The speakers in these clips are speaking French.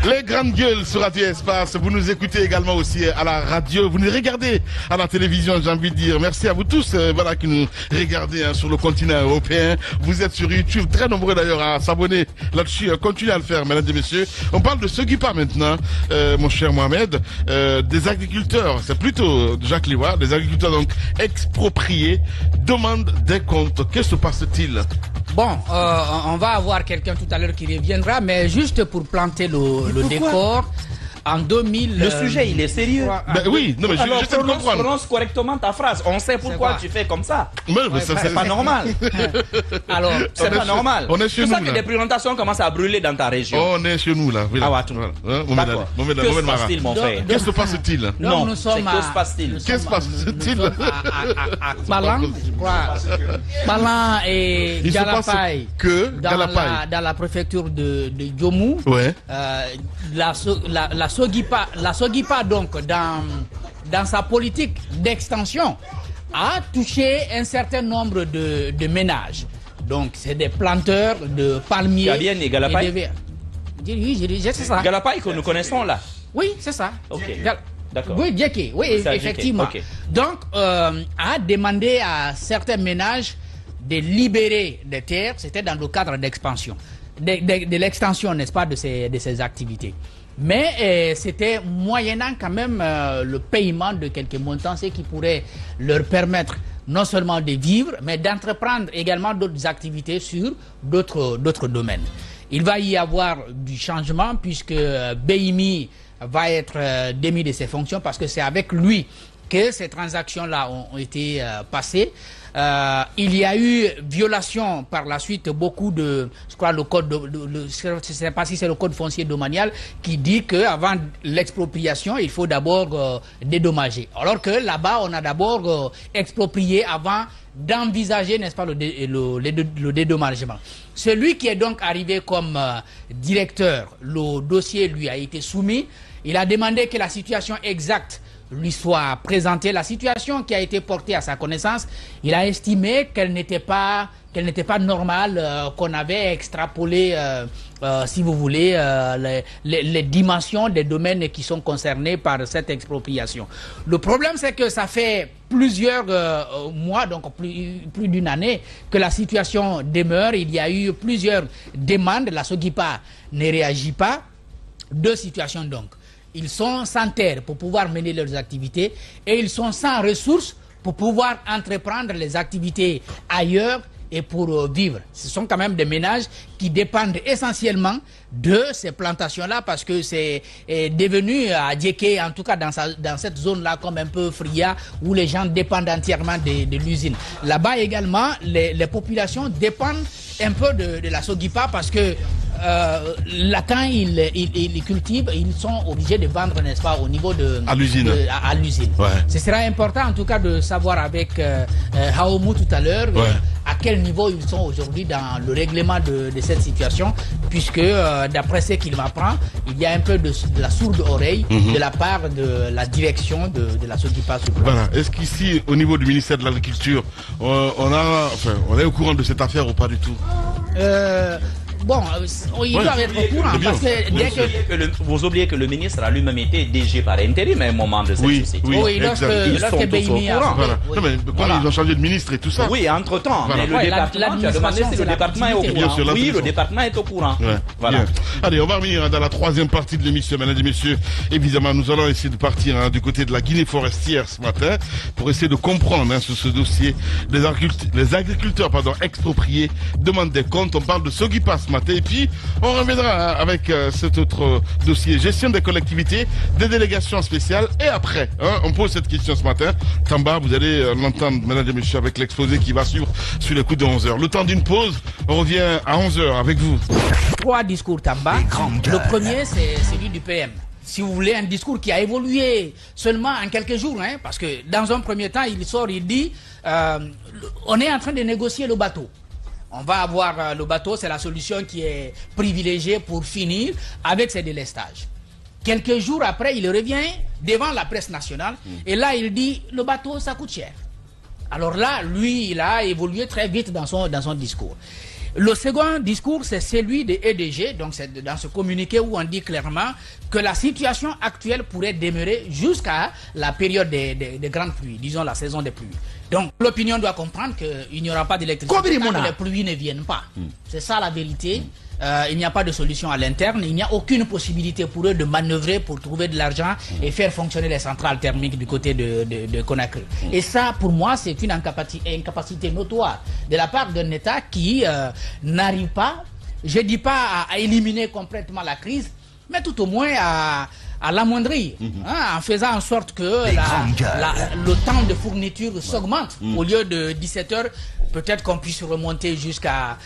Les grandes gueules sur Radio Espace, vous nous écoutez également aussi à la radio, vous nous regardez à la télévision, j'ai envie de dire. Merci à vous tous voilà, qui nous regardez sur le continent européen. Vous êtes sur YouTube, très nombreux d'ailleurs à s'abonner là-dessus. Continuez à le faire, mesdames et messieurs. On parle de Sogipa maintenant, mon cher Mohamed, des agriculteurs, c'est plutôt Jacques Liwa, des agriculteurs donc expropriés, demandent des comptes. Que se passe-t-il? Bon, on va avoir quelqu'un tout à l'heure qui reviendra, mais juste pour planter le décor, en 2000... Le sujet, il est sérieux. Ben oui, non mais alors, je sais comprendre. prononce correctement ta phrase. On sait pourquoi tu fais comme ça. Mais C'est pas normal. Alors, c'est pas normal. On est chez nous. C'est nous, ça que là. des présentations commencent à brûler dans ta région. On est chez nous là. Ah ouais, tout. D'accord. Que se passe-t-il, mon frère? Que se passe-t-il? Non, nous sommes que se passe-t-il? Que se passe-t-il? à Balan, je crois. Balan et Il se passe Galapaï. que dans la préfecture de Djomou. Ouais. La Sogipa, donc, dans sa politique d'extension, a touché un certain nombre de ménages. Donc, c'est des planteurs de palmiers. Gabienne et Galapaï? Oui, c'est ça. Galapaï que nous connaissons là. Oui, c'est ça. Ok. D'accord. Oui, Djeké, oui, C'est à effectivement. Djeké, ok. Donc, a demandé à certains ménages de libérer des terres. C'était dans le cadre d'expansion, de l'extension, n'est-ce pas, de ces activités. Mais c'était moyennant quand même le paiement de quelques montants, ce qui pourrait leur permettre non seulement de vivre, mais d'entreprendre également d'autres activités sur d'autres domaines. Il va y avoir du changement puisque Beimi va être démis de ses fonctions parce que c'est avec lui que ces transactions-là ont été passées. Il y a eu violation par la suite, beaucoup de, je crois, le code, je ne sais pas si c'est le code foncier domanial qui dit qu'avant l'expropriation, il faut d'abord dédommager. Alors que là-bas, on a d'abord exproprié avant d'envisager, n'est-ce pas, le dédommagement. Celui qui est donc arrivé comme directeur, le dossier lui a été soumis. Il a demandé que la situation exacte lui soit présentée, la situation qui a été portée à sa connaissance. Il a estimé qu'elle n'était pas normale, qu'on avait extrapolé, si vous voulez, les dimensions des domaines qui sont concernés par cette expropriation. Le problème, c'est que ça fait plusieurs mois, donc plus d'une année, que la situation demeure. Il y a eu plusieurs demandes. La Sogipa ne réagit pas. Deux situations donc. Ils sont sans terre pour pouvoir mener leurs activités et ils sont sans ressources pour pouvoir entreprendre les activités ailleurs et pour vivre. Ce sont quand même des ménages qui dépendent essentiellement de ces plantations-là parce que c'est devenu à Djeké, en tout cas dans cette zone-là, comme un peu Fria, où les gens dépendent entièrement de l'usine. Là-bas également, les populations dépendent un peu de la Sogipa parce que là, quand ils cultivent, ils sont obligés de vendre, n'est-ce pas, au niveau à l'usine. Ouais. Ce sera important en tout cas de savoir avec Haoumou tout à l'heure à quel niveau ils sont aujourd'hui dans le règlement de cette situation, puisque d'après ce qu'il m'apprend, il y a un peu de la sourde oreille de la part de la direction de la Sogipa. Voilà. Est-ce qu'ici, au niveau du ministère de l'Agriculture, on est au courant de cette affaire ou pas du tout? Bon, ils doivent être au courant parce que vous oubliez que le ministre a lui-même été DG par intérim à un moment de cette société. Oui, lorsque Beimi a... Voilà. Non, mais quand ils ont changé de ministre et tout ça. Oui, entre-temps. Voilà. Mais le département, tu as demandé si le département est au courant. Oui, le département est au courant. Ouais. Voilà. Bien. Allez, on va revenir dans la troisième partie de l'émission, mesdames et messieurs. Évidemment, nous allons essayer de partir du côté de la Guinée forestière ce matin pour essayer de comprendre sur ce dossier. Les agriculteurs expropriés demandent des comptes. On parle de Sogipa ce matin et puis on reviendra avec cet autre dossier, gestion des collectivités, des délégations spéciales et après, on pose cette question ce matin. Tamba, vous allez l'entendre, mesdames et messieurs, avec l'exposé qui va suivre sur les coups de 11h. Le temps d'une pause, on revient à 11h avec vous. Trois discours Tamba. Le premier, c'est celui du PM. Si vous voulez, un discours qui a évolué seulement en quelques jours, parce que dans un premier temps, il sort, il dit on est en train de négocier le bateau. On va avoir le bateau, c'est la solution qui est privilégiée pour finir avec ces délestages. Quelques jours après, il revient devant la presse nationale et là, il dit le bateau, ça coûte cher. Alors là, lui, il a évolué très vite dans son discours. Le second discours, c'est celui des EDG, donc c'est dans ce communiqué où on dit clairement que la situation actuelle pourrait demeurer jusqu'à la période des grandes pluies, disons la saison des pluies. Donc l'opinion doit comprendre qu'il n'y aura pas d'électricité quand les pluies ne viennent pas. C'est ça la vérité. Il n'y a pas de solution à l'interne, il n'y a aucune possibilité pour eux de manœuvrer pour trouver de l'argent et faire fonctionner les centrales thermiques du côté de Conakry. Et ça, pour moi, c'est une incapacité notoire de la part d'un État qui n'arrive pas, je ne dis pas à éliminer complètement la crise, mais tout au moins à l'amoindrir, en faisant en sorte que le temps de fourniture s'augmente. Au lieu de 17 heures, peut-être qu'on puisse remonter jusqu'à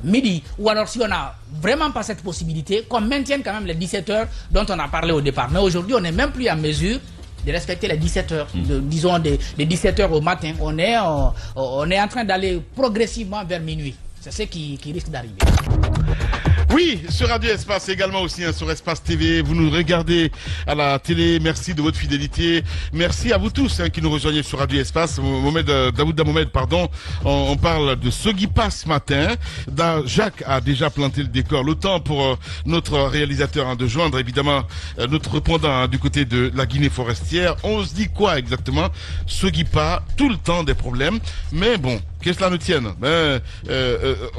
midi. Ou alors, si on n'a vraiment pas cette possibilité, qu'on maintienne quand même les 17 heures dont on a parlé au départ. Mais aujourd'hui, on n'est même plus en mesure de respecter les 17 heures, disons des 17 heures au matin. On est en train d'aller progressivement vers minuit. C'est ce qui risque d'arriver. Oui, sur Radio Espace également aussi, sur Espace TV. Vous nous regardez à la télé. Merci de votre fidélité. Merci à vous tous qui nous rejoignez sur Radio Espace. Daouda Mohamed, pardon. On parle de Sogipa ce matin. Jacques a déjà planté le décor. Le temps pour notre réalisateur de joindre évidemment notre répondant du côté de la Guinée forestière. On se dit quoi exactement? Sogipa, tout le temps des problèmes. Mais bon, que cela ne tienne.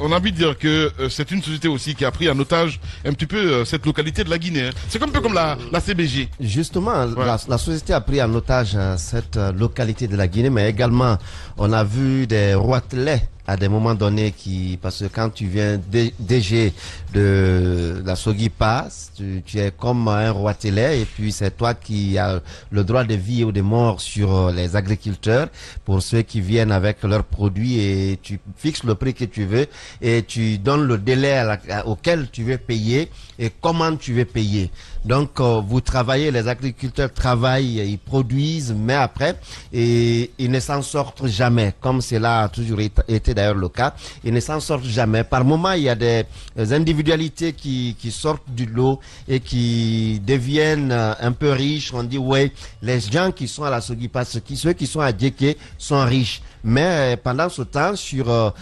On a envie de dire que c'est une société aussi qui a pris en otage un petit peu cette localité de la Guinée. C'est un peu comme la CBG. Justement, la société a pris en otage cette localité de la Guinée, mais également on a vu des roitelets à des moments donnés parce que quand tu viens DG de la Sogipa, tu es comme un roitelet et puis c'est toi qui as le droit de vie ou de mort sur les agriculteurs pour ceux qui viennent avec leurs produits et tu fixes le prix que tu veux et tu donnes le délai auquel tu veux payer et comment tu veux payer. Donc vous travaillez, les agriculteurs travaillent, ils produisent, mais après et ils ne s'en sortent jamais, comme cela a toujours été d'ailleurs le cas. Ils ne s'en sortent jamais. Par moment, il y a des individualités qui sortent du lot et qui deviennent un peu riches. On dit ouais, les gens qui sont à la Sogipa, ceux qui sont à Djeké sont riches. Mais pendant ce temps, sur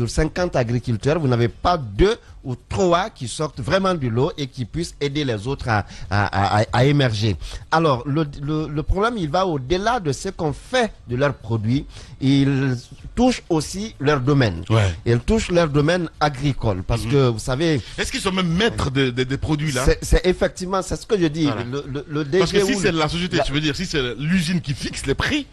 50 agriculteurs, vous n'avez pas 2 ou 3 qui sortent vraiment du lot et qui puissent aider les autres à émerger. Alors, le problème, il va au-delà de ce qu'on fait de leurs produits. Il touche aussi leur domaine. Ouais. Il touche leur domaine agricole. Parce que, vous savez... Est-ce qu'ils sont même maîtres des produits, là? C'est effectivement, c'est ce que je dis. Voilà. Le DG, parce que si c'est la société, je veux dire, si c'est l'usine qui fixe les prix,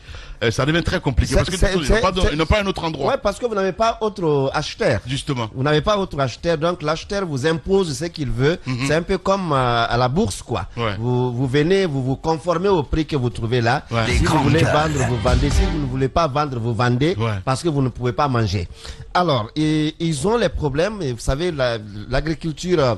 ça devient très compliqué. Parce qu'ils n'ont pas un autre endroit. Oui, parce que vous n'avez pas autre acheteur. Justement. Vous n'avez pas autre acheteur. Donc, l'acheteur vous impose ce qu'il veut. C'est un peu comme à la bourse, quoi. Ouais. Vous venez, vous vous conformez au prix que vous trouvez là. Ouais. Si vous voulez vendre, vous vendez. Si vous ne voulez pas vendre, vous vendez. Ouais. Parce que vous ne pouvez pas manger. Alors, ils ont les problèmes. Et vous savez, l'agriculture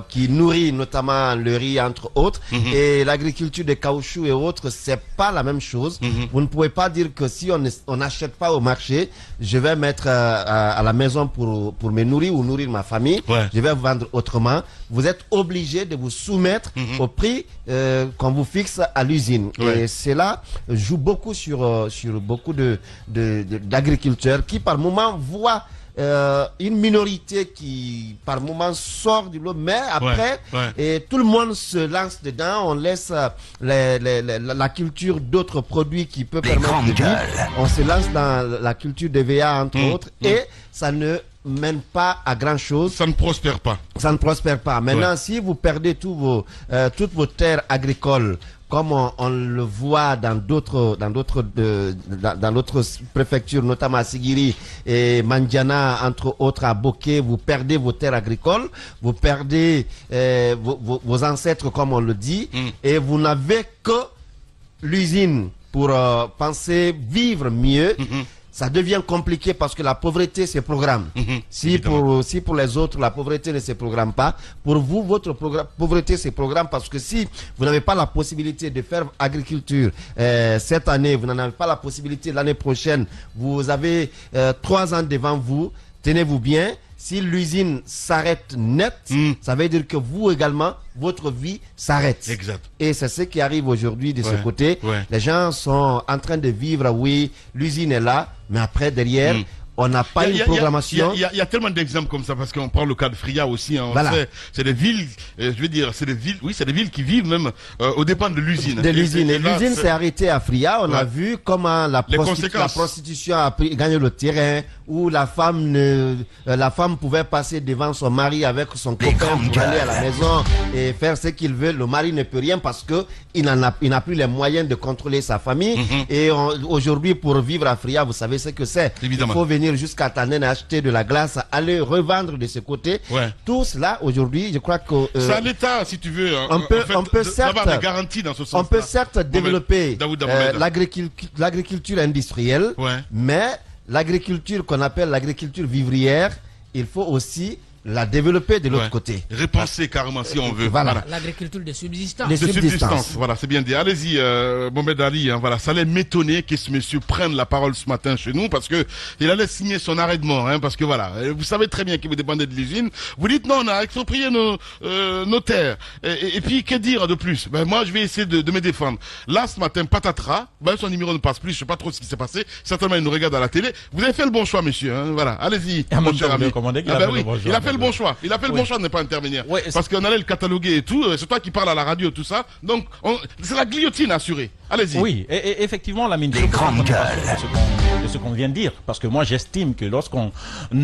qui nourrit notamment le riz, entre autres, et l'agriculture de caoutchouc et autres, c'est pas la même chose. Vous ne pouvez pas dire que si on n'achète pas au marché, je vais mettre à la maison pour me nourrir ou nourrir ma famille, je vais vendre autrement. Vous êtes obligé de vous soumettre au prix qu'on vous fixe à l'usine. Et cela joue beaucoup sur beaucoup d'agriculteurs qui par moment voient une minorité qui par moment sort du lot, mais après et tout le monde se lance dedans, on laisse la culture d'autres produits qui peut permettre de vivre. On se lance dans la culture de VA entre autres et ça ne mène pas à grand chose. Ça ne prospère pas. Ça ne prospère pas. Maintenant, si vous perdez toutes vos terres agricoles, comme on le voit dans d'autres préfectures, notamment à Sigiri et Mandiana, entre autres à Boké, vous perdez vos terres agricoles, vous perdez vos ancêtres, comme on le dit, et vous n'avez que l'usine pour penser vivre mieux. Ça devient compliqué parce que la pauvreté se programme. Si pour les autres, la pauvreté ne se programme pas, pour vous, votre pauvreté se programme parce que si vous n'avez pas la possibilité de faire agriculture cette année, vous n'en avez pas la possibilité l'année prochaine, vous avez 3 ans devant vous, tenez-vous bien. Si l'usine s'arrête net, ça veut dire que vous également, votre vie s'arrête. Exact. Et c'est ce qui arrive aujourd'hui de ce côté. Les gens sont en train de vivre, oui, l'usine est là, mais après, derrière, on n'a pas une programmation. Il y a tellement d'exemples comme ça, parce qu'on prend le cas de Fria aussi. Hein, voilà. C'est des villes, je veux dire, c'est des villes qui vivent même au dépend de l'usine. De l'usine. Et l'usine s'est arrêtée à Fria. On a vu comment la prostitution a gagné le terrain, où la femme pouvait passer devant son mari avec son copain pour aller à la maison et faire ce qu'il veut. Le mari ne peut rien parce que il n'a plus les moyens de contrôler sa famille. Et aujourd'hui, pour vivre à Fria, vous savez ce que c'est. Il faut venir jusqu'à Tannen acheter de la glace, aller revendre de ce côté. Tout cela, aujourd'hui, je crois que... c'est à l'État, si tu veux. On peut certes, des garanties dans ce sens. On peut certes développer l'agriculture industrielle, mais l'agriculture qu'on appelle l'agriculture vivrière, il faut aussi la développer de l'autre côté. Repenser carrément si on veut. Voilà. L'agriculture de subsistance. De subsistance. Voilà, c'est bien dit. Allez-y, Mohamed Ali. Hein, voilà, ça allait m'étonner que ce monsieur prenne la parole ce matin chez nous parce que il allait signer son arrêt de mort. Hein, parce que voilà, vous savez très bien que vous dépendez de l'usine. Vous dites non, on a exproprié nos terres. Et puis que dire de plus? Ben moi, je vais essayer de me défendre. Là, ce matin, patatras. Ben son numéro ne passe plus. Je sais pas trop ce qui s'est passé. Certainement, il nous regarde à la télé. Vous avez fait le bon choix, monsieur. Hein, voilà, allez-y, mon cher ami. Il a fait le bon choix. Il a fait le bon choix de ne pas intervenir. Parce qu'on allait le cataloguer et tout. C'est toi qui parles à la radio, tout ça. Donc, c'est la guillotine assurée. Allez-y. Oui, et effectivement, la mine de ce qu'on vient de dire. Parce que moi, j'estime que lorsqu'on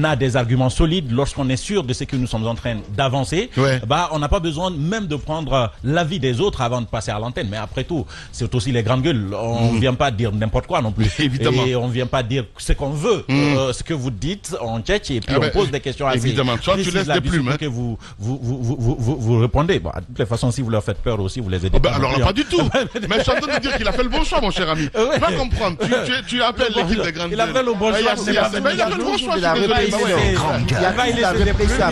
a des arguments solides, lorsqu'on est sûr de ce que nous sommes en train d'avancer, bah, on n'a pas besoin même de prendre l'avis des autres avant de passer à l'antenne. Mais après tout, c'est aussi les grandes gueules. On ne vient pas dire n'importe quoi non plus. Évidemment. Et on ne vient pas dire ce qu'on veut. Ce que vous dites, on tchatche et puis on pose des questions assez évidemment. Soit tu laisses des plumes. Que vous répondez. Bon, de toute façon, si vous leur faites peur aussi, vous les aidez pas. Alors là, pas du tout. Mais je suis en train de dire qu'il a fait le bon choix, mon cher ami. Va comprendre. Tu appelles l'équipe des grandes gueules. Il appelle le bon choix. Il a fait le bon choix. Il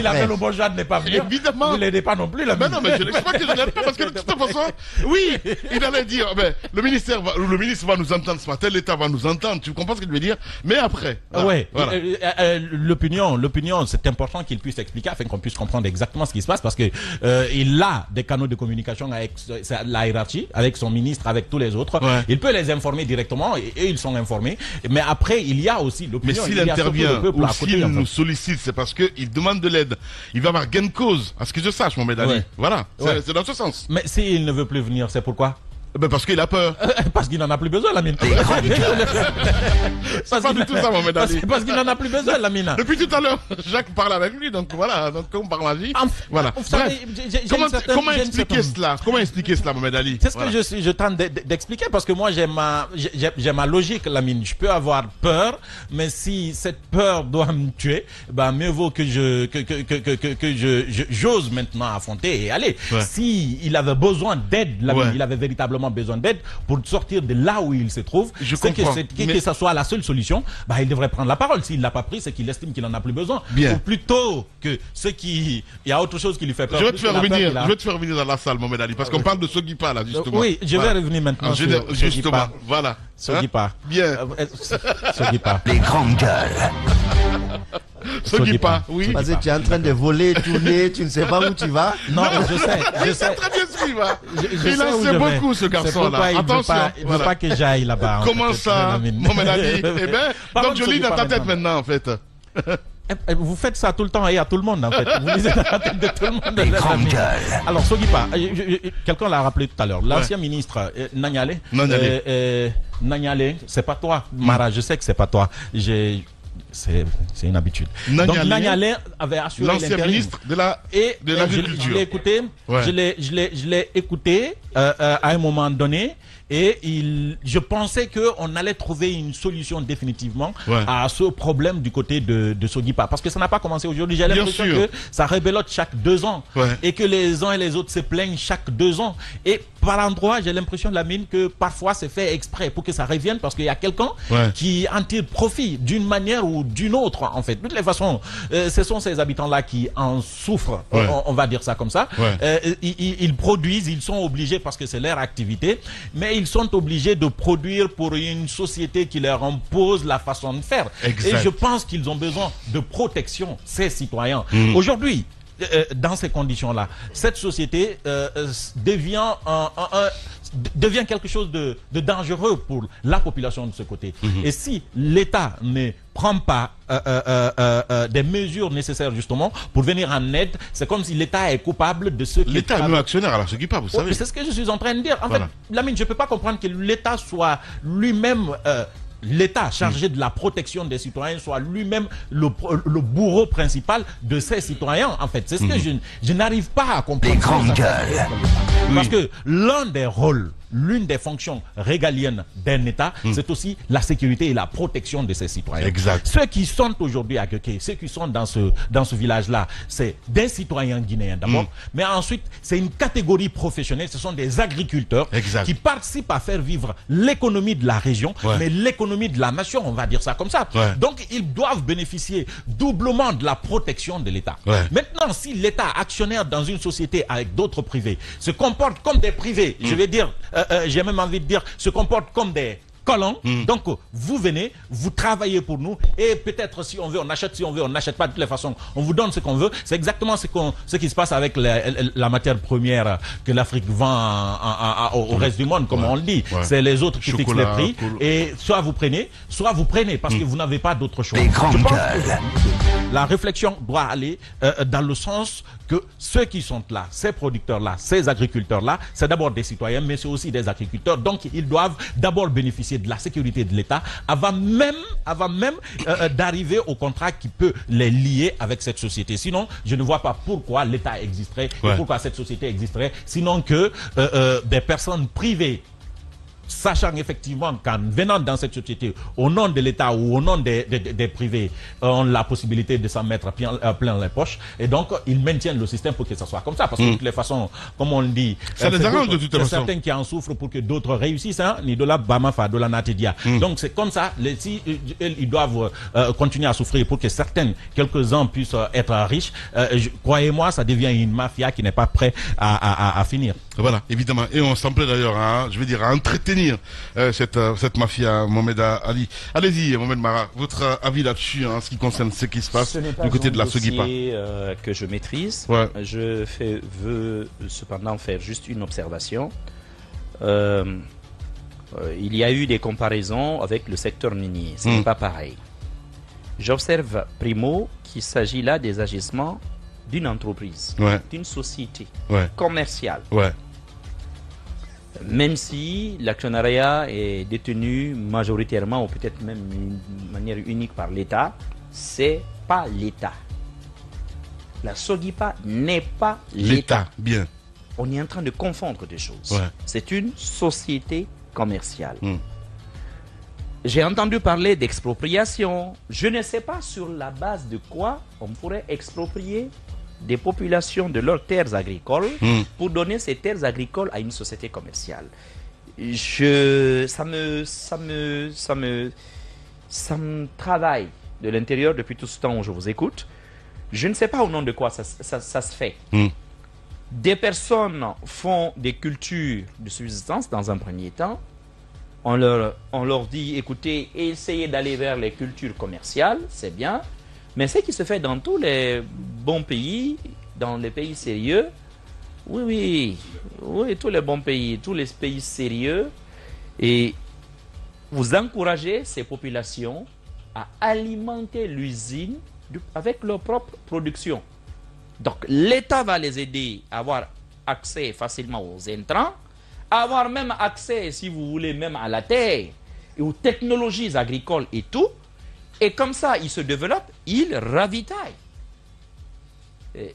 appelle le bon choix de ne pas venir. Évidemment. Vous l'aidez pas non plus. Mais non, mais je n'explique pas que je l'aide pas parce que de toute façon, oui, il allait dire, le ministre va nous entendre ce matin, l'État va nous entendre. Tu comprends ce que je veux dire? Mais après. Oui. L'opinion, c'est important qu'il puisse expliquer afin qu'on puisse comprendre exactement ce qui se passe parce que il a des canaux de communication avec la hiérarchie, avec son ministre, avec tous les autres. Il peut les informer directement et ils sont informés. Mais après, il y a aussi l'opinion. Mais s'il intervient ou s'il nous sollicite, c'est parce qu'il demande de l'aide. Il va avoir gain de cause, à ce que je sache, Mohamed Ali. Voilà, c'est dans ce sens. Mais s'il ne veut plus venir, c'est pourquoi? Parce qu'il a peur. Parce qu'il n'en a plus besoin, la mine. C'est pas du tout ça, Mohamed Ali. Parce qu'il n'en a plus besoin, la mine. Depuis tout à l'heure, Jacques parle avec lui, donc voilà, donc on parle à vie. Voilà. Comment expliquer cela, Mohamed Ali? C'est ce que je tente d'expliquer, parce que moi, j'ai ma logique, la mine. Je peux avoir peur, mais si cette peur doit me tuer, bah, mieux vaut que j'ose maintenant affronter et aller. Si il avait besoin d'aide, la mine, il avait véritablement besoin d'aide pour sortir de là où il se trouve. Que ça soit la seule solution, bah, il devrait prendre la parole. S'il l'a pas pris, c'est qu'il estime qu'il en a plus besoin. Ou plutôt que il y a autre chose qui lui fait peur. Je vais te faire revenir dans la salle, Mohamed Ali, parce qu'on parle de Sogipa là, justement. Oui, je vais revenir maintenant. Justement, voilà. Sogipa. Bien. Sogipa. Les grandes gueules. Sogipa, oui. Parce que tu es en train de voler, tourner, tu ne sais pas où tu vas. Non, je sais. Il sait très bien ce qu'il va. Il en sait beaucoup, ce garçon-là. Attention. Il ne veut pas que j'aille là-bas. Comment ça, Mohamed Ali? Eh ben, donc je lis dans ta tête maintenant, en fait. Vous faites ça tout le temps et à tout le monde, en fait. Vous lisez dans la tête de tout le monde. Alors, Sogipa, quelqu'un l'a rappelé tout à l'heure. L'ancien ministre, Nanyale, c'est pas toi. Mara, je sais que c'est pas toi. C'est une habitude. Donc Nanyale avait assuré l'ancien ministre de l'agriculture. Je l'ai écouté. Je l'ai écouté à un moment donné. Et je pensais qu'on allait trouver une solution définitivement à ce problème du côté de Sogipa. Parce que ça n'a pas commencé aujourd'hui. J'ai l'impression que ça rebelote chaque 2 ans. Et que les uns et les autres se plaignent chaque 2 ans. Et par endroit, j'ai l'impression, Lamine, que parfois c'est fait exprès pour que ça revienne. Parce qu'il y a quelqu'un qui en tire profit d'une manière ou d'une autre, en fait. De toutes les façons, ce sont ces habitants-là qui en souffrent. On va dire ça comme ça. Ils produisent, ils sont obligés parce que c'est leur activité. Mais ils sont obligés de produire pour une société qui leur impose la façon de faire. Et je pense qu'ils ont besoin de protection, ces citoyens. Aujourd'hui, dans ces conditions-là, cette société devient devient quelque chose de dangereux pour la population de ce côté. Et si l'État ne prend pas des mesures nécessaires justement pour venir en aide, c'est comme si l'État est coupable de ce qui... L'État est même actionnaire à la Sogipa, vous savez. C'est ce que je suis en train de dire. En fait, Lamine, je ne peux pas comprendre que l'État soit lui-même... l'État chargé de la protection des citoyens soit lui-même le bourreau principal de ses citoyens, en fait. C'est ce que je n'arrive pas à comprendre. Les grandes gueules. Parce que l'un des rôles, l'une des fonctions régaliennes d'un État, c'est aussi la sécurité et la protection de ses citoyens. Exact. Ceux qui sont aujourd'hui à Guéké, ceux qui sont dans ce village-là, c'est des citoyens guinéens d'abord, mais ensuite, c'est une catégorie professionnelle, ce sont des agriculteurs qui participent à faire vivre l'économie de la région, mais l'économie de la nation, on va dire ça comme ça. Donc, ils doivent bénéficier doublement de la protection de l'État. Maintenant, si l'État, actionnaire dans une société avec d'autres privés, se comporte comme des privés, je vais dire... j'ai même envie de dire, se comportent comme des colons. Donc, vous venez, vous travaillez pour nous, et peut-être si on veut, on achète, si on veut, on n'achète pas. De toutes les façons, on vous donne ce qu'on veut. C'est exactement ce qui se passe avec la matière première que l'Afrique vend au reste du monde, comme on le dit. C'est les autres qui fixent les prix. Et soit vous prenez, parce que vous n'avez pas d'autre choix. Les grandes gueules. La réflexion doit aller dans le sens que ceux qui sont là, ces producteurs-là, ces agriculteurs-là, c'est d'abord des citoyens, mais c'est aussi des agriculteurs. Donc, ils doivent d'abord bénéficier de la sécurité de l'État avant même d'arriver au contrat qui peut les lier avec cette société. Sinon, je ne vois pas pourquoi l'État existerait et pourquoi cette société existerait, sinon que des personnes privées, sachant effectivement qu'en venant dans cette société, au nom de l'État ou au nom des privés, ont la possibilité de s'en mettre plein les poches. Et donc, ils maintiennent le système pour que ça soit comme ça. Parce que de toutes les façons, comme on le dit, ça les arrange de toute façon. C'est certains qui en souffrent pour que d'autres réussissent. Ni de la Bamafa, de la Natedia. Donc, c'est comme ça. Si ils doivent continuer à souffrir pour que quelques-uns puissent être riches, croyez-moi, ça devient une mafia qui n'est pas prête à finir. Voilà, évidemment. Et on s'en plaît d'ailleurs, je veux dire, à entretenir cette mafia, Mohamed Ali. Allez-y, Mohamed Mara, votre avis là-dessus, en ce qui concerne ce qui se passe du côté de la Sogipa. Que je maîtrise. Je veux cependant faire juste une observation. Il y a eu des comparaisons avec le secteur minier. Ce n'est pas pareil. J'observe, primo, qu'il s'agit là des agissements d'une entreprise, d'une société commerciale. Même si l'actionnariat est détenu majoritairement ou peut-être même d'une manière unique par l'État, c'est pas l'État. La Sogipa n'est pas l'État. Bien. On est en train de confondre des choses. C'est une société commerciale. J'ai entendu parler d'expropriation. Je ne sais pas sur la base de quoi on pourrait exproprier des populations de leurs terres agricoles pour donner ces terres agricoles à une société commerciale. Ça me travaille de l'intérieur depuis tout ce temps où je vous écoute. Je ne sais pas au nom de quoi ça se fait. Des personnes font des cultures de subsistance dans un premier temps. On leur dit, écoutez, essayez d'aller vers les cultures commerciales, c'est bien. Mais ce qui se fait dans tous les bons pays, dans les pays sérieux, oui, tous les bons pays, tous les pays sérieux, et vous encouragez ces populations à alimenter l'usine avec leur propre production. Donc l'État va les aider à avoir accès facilement aux intrants, à avoir même accès, si vous voulez, même à la terre et aux technologies agricoles et tout. Et comme ça, ils se développent, ils ravitaillent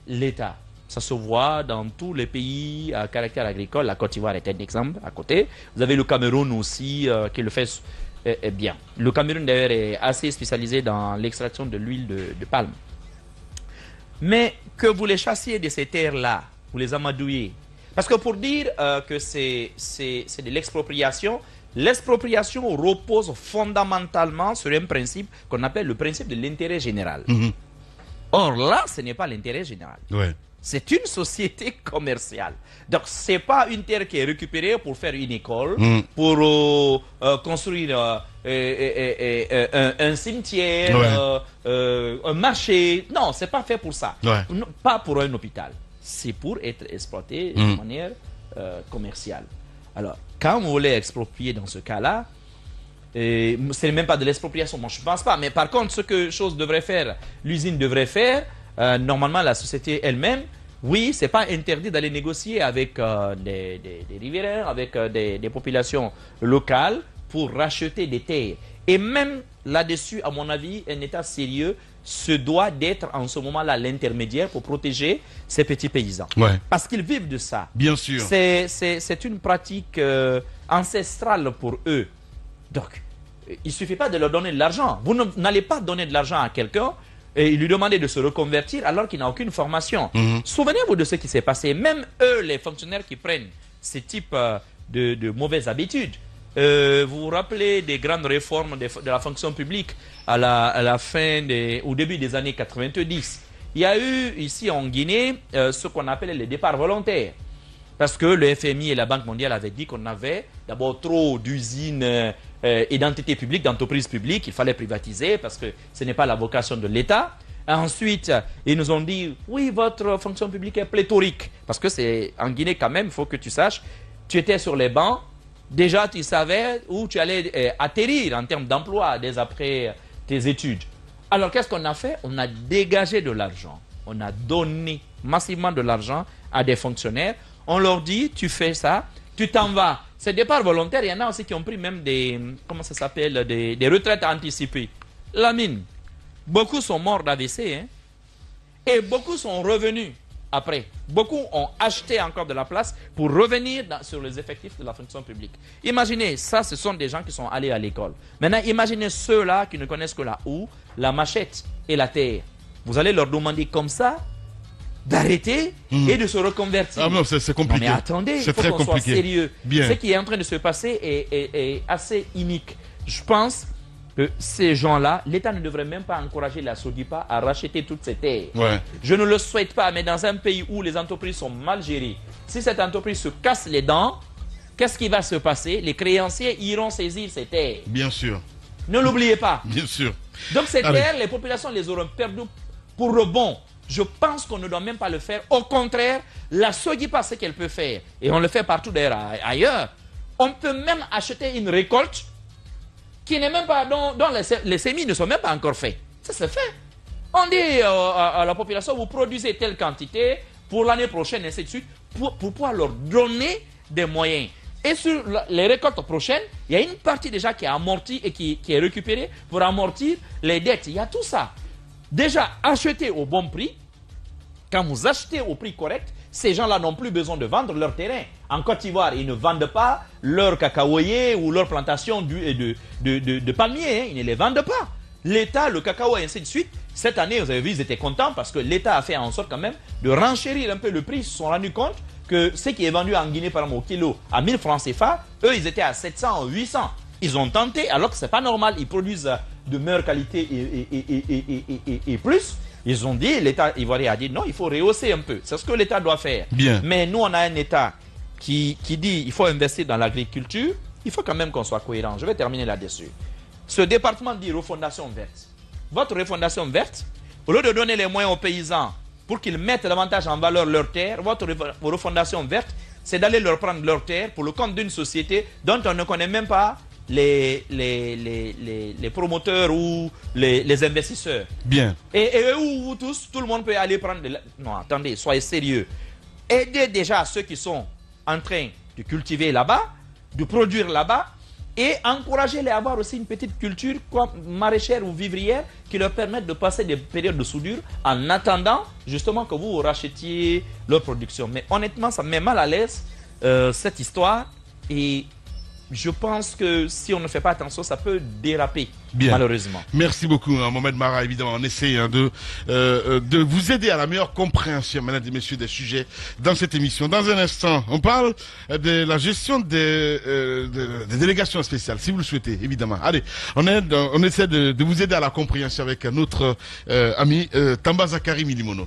l'État. Ça se voit dans tous les pays à caractère agricole. La Côte d'Ivoire est un exemple à côté. Vous avez le Cameroun aussi qui le fait bien. Le Cameroun d'ailleurs est assez spécialisé dans l'extraction de l'huile de palme. Mais que vous les chassiez de ces terres-là, vous les amadouillez. Parce que pour dire que c'est de l'expropriation, l'expropriation repose fondamentalement sur un principe qu'on appelle le principe de l'intérêt général. Or là, ce n'est pas l'intérêt général. C'est une société commerciale. Donc, ce n'est pas une terre qui est récupérée pour faire une école, pour construire un cimetière, un marché. Non, ce n'est pas fait pour ça. Pas pour un hôpital. C'est pour être exploité de manière commerciale. Alors, quand vous voulez exproprier dans ce cas-là, ce n'est même pas de l'expropriation, moi je ne pense pas. Mais par contre, ce que chose devrait faire, l'usine devrait faire, normalement la société elle-même, oui, ce n'est pas interdit d'aller négocier avec des riverains, avec des populations locales pour racheter des terres. Et même là-dessus, à mon avis, un État sérieux se doit d'être en ce moment-là l'intermédiaire pour protéger ces petits paysans. Ouais. Parce qu'ils vivent de ça. Bien sûr. C'est une pratique ancestrale pour eux. Donc, il ne suffit pas de leur donner de l'argent. Vous n'allez pas donner de l'argent à quelqu'un et lui demander de se reconvertir alors qu'il n'a aucune formation. Souvenez-vous de ce qui s'est passé. Même eux, les fonctionnaires qui prennent ce type de mauvaises habitudes, vous vous rappelez des grandes réformes de la fonction publique à la fin, au début des années 90. Il y a eu ici en Guinée ce qu'on appelait les départs volontaires. Parce que le FMI et la Banque mondiale avaient dit qu'on avait d'abord trop d'usines et d'entités publiques, d'entreprises publiques. Il fallait privatiser parce que ce n'est pas la vocation de l'État. Ensuite, ils nous ont dit, oui, votre fonction publique est pléthorique. Parce que c'est en Guinée quand même, il faut que tu saches, tu étais sur les bancs. Déjà, tu savais où tu allais atterrir en termes d'emploi dès après tes études. Alors, qu'est-ce qu'on a fait? On a dégagé de l'argent. On a donné massivement de l'argent à des fonctionnaires. On leur dit, tu fais ça, tu t'en vas. Ces départs volontaires, il y en a aussi qui ont pris même des, comment ça s'appelle, des retraites anticipées. La mine. Beaucoup sont morts d'AVC, hein, et beaucoup sont revenus après. Beaucoup ont acheté encore de la place pour revenir sur les effectifs de la fonction publique. Imaginez, ça, ce sont des gens qui sont allés à l'école. Maintenant, imaginez ceux-là qui ne connaissent que la houe, la machette et la terre. Vous allez leur demander comme ça d'arrêter et de se reconvertir. Ah non, c'est compliqué. Non, mais attendez, il faut qu'on soit sérieux. Bien. Ce qui est en train de se passer est assez inique. Je pense que ces gens-là, l'État ne devrait même pas encourager la SOGIPA à racheter toutes ces terres. Ouais. Je ne le souhaite pas, mais dans un pays où les entreprises sont mal gérées, si cette entreprise se casse les dents, qu'est-ce qui va se passer? Les créanciers iront saisir ces terres. Bien sûr. Ne l'oubliez pas. Bien sûr. Donc ces terres, les populations les auront perdues pour le bon. Je pense qu'on ne doit même pas le faire. Au contraire, la SOGIPA, ce qu'elle peut faire, et on le fait partout d'ailleurs ailleurs, on peut même acheter une récolte qui n'est même pas, dont les semis ne sont même pas encore faits. Ça se fait. On dit à la population, vous produisez telle quantité pour l'année prochaine, et ainsi de suite, pour pouvoir leur donner des moyens. Et sur les récoltes prochaines, il y a une partie déjà qui est amortie et qui est récupérée pour amortir les dettes. Il y a tout ça. Déjà, acheter au bon prix. Quand vous achetez au prix correct, ces gens-là n'ont plus besoin de vendre leur terrain. En Côte d'Ivoire, ils ne vendent pas leur cacaoyer ou leur plantation de palmiers. Hein. Ils ne les vendent pas. L'État, le cacao et ainsi de suite, cette année, vous avez vu, ils étaient contents parce que l'État a fait en sorte quand même de renchérir un peu le prix. Ils se sont rendus compte que ce qui est vendu en Guinée, par exemple, au kilo, à 1000 francs CFA, eux, ils étaient à 700, 800. Ils ont tenté, alors que ce n'est pas normal. Ils produisent de meilleure qualité et plus. Ils ont dit, l'État ivoirien a dit, non, il faut rehausser un peu. C'est ce que l'État doit faire. Bien. Mais nous, on a un État qui dit, il faut investir dans l'agriculture. Il faut quand même qu'on soit cohérent. Je vais terminer là-dessus. Ce département dit refondation verte. Votre refondation verte, au lieu de donner les moyens aux paysans pour qu'ils mettent davantage en valeur leurs terres, votre refondation verte, c'est d'aller leur prendre leurs terres pour le compte d'une société dont on ne connaît même pas les promoteurs ou les investisseurs. Bien. Et où vous tous, tout le monde peut aller prendre Non, attendez, soyez sérieux. Aidez déjà ceux qui sont en train de cultiver là-bas, de produire là-bas, et encouragez-les à avoir aussi une petite culture comme maraîchère ou vivrière qui leur permette de passer des périodes de soudure en attendant justement que vous rachetiez leur production. Mais honnêtement, ça me met mal à l'aise cette histoire, et je pense que si on ne fait pas attention, ça peut déraper, malheureusement. Merci beaucoup, Mohamed Mara. Évidemment, on essaie de vous aider à la meilleure compréhension, mesdames et messieurs, des sujets dans cette émission. Dans un instant, on parle de la gestion des délégations spéciales, si vous le souhaitez, évidemment. Allez, on essaie de vous aider à la compréhension avec notre ami Tamba Zakari Milimono.